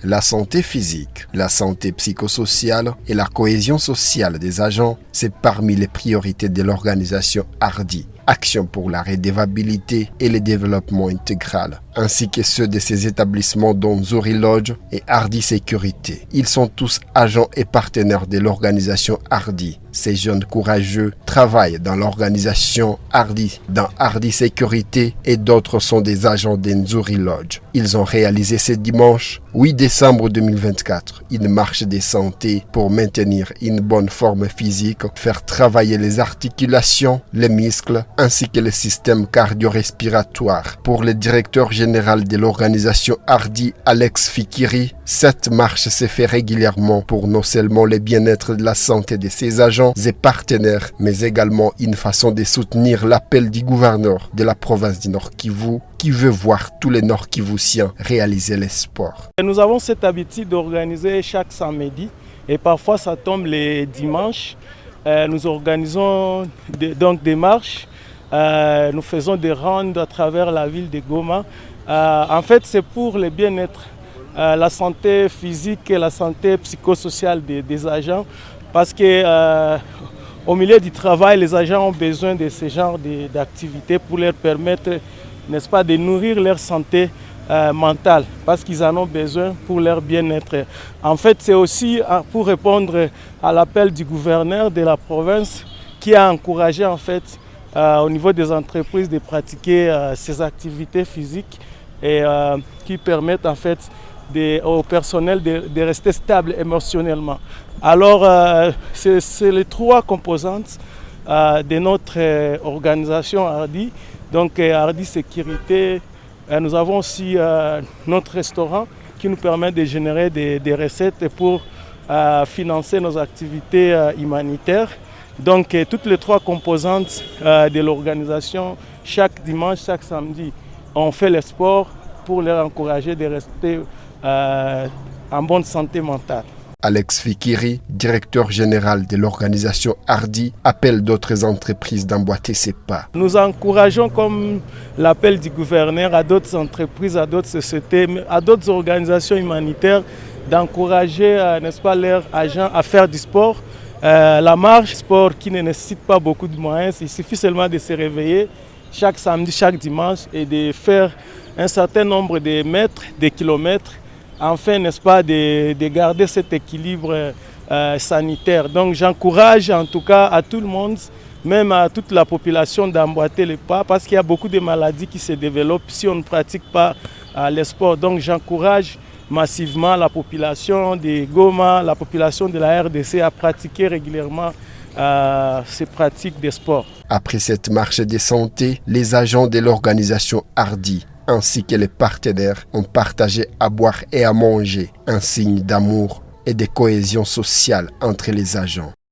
La santé physique, la santé psychosociale et la cohésion sociale des agents, c'est parmi les priorités de l'organisation Hardy, Action pour la redevabilité et le développement intégral, ainsi que ceux de ses établissements dont Nzuri Lodge et Hardy Sécurité. Ils sont tous agents et partenaires de l'organisation Hardy. Ces jeunes courageux travaillent dans l'organisation Hardy, dans Hardy Sécurité et d'autres sont des agents de Nzuri Lodge. Ils ont réalisé ce dimanche 8 décembre 2024 une marche de santé pour maintenir une bonne forme physique, faire travailler les articulations, les muscles ainsi que le système cardio-respiratoire. Pour le directeur général de l'organisation Hardy, Alex Fikiri, cette marche se fait régulièrement pour non seulement le bien-être de la santé de ses agents et partenaires, mais également une façon de soutenir l'appel du gouverneur de la province du Nord Kivu qui veut voir tous les Nord Kivusiens réaliser les sports. Nous avons cette habitude d'organiser chaque samedi et parfois ça tombe les dimanches. Nous organisons donc des marches, nous faisons des rondes à travers la ville de Goma. En fait, c'est pour le bien-être, la santé physique et la santé psychosociale des agents parce que au milieu du travail, les agents ont besoin de ce genre d'activités pour leur permettre, n'est-ce pas, de nourrir leur santé mentale parce qu'ils en ont besoin pour leur bien-être. En fait, c'est aussi pour répondre à l'appel du gouverneur de la province qui a encouragé en fait au niveau des entreprises de pratiquer ces activités physiques et qui permettent en fait au personnel de rester stable émotionnellement. Alors, c'est les trois composantes de notre organisation Hardy. Donc, Hardy Sécurité, nous avons aussi notre restaurant qui nous permet de générer des recettes pour financer nos activités humanitaires. Donc, toutes les trois composantes de l'organisation, chaque dimanche, chaque samedi, on fait le sport pour les encourager de rester en bonne santé mentale. Alex Fikiri, directeur général de l'organisation Hardy, appelle d'autres entreprises d'emboîter ses pas. Nous encourageons, comme l'appel du gouverneur, à d'autres entreprises, à d'autres sociétés, à d'autres organisations humanitaires d'encourager, n'est-ce pas, leurs agents à faire du sport. La marche, sport qui ne nécessite pas beaucoup de moyens, il suffit seulement de se réveiller chaque samedi, chaque dimanche et de faire un certain nombre de mètres, de kilomètres, afin, n'est-ce pas, de garder cet équilibre sanitaire. Donc j'encourage en tout cas à tout le monde, même à toute la population d'emboîter les pas parce qu'il y a beaucoup de maladies qui se développent si on ne pratique pas le sport. Donc j'encourage massivement la population de Goma, la population de la RDC à pratiquer régulièrement ces pratiques de sport. Après cette marche de santé, les agents de l'organisation Hardy ainsi que les partenaires ont partagé à boire et à manger, un signe d'amour et de cohésion sociale entre les agents.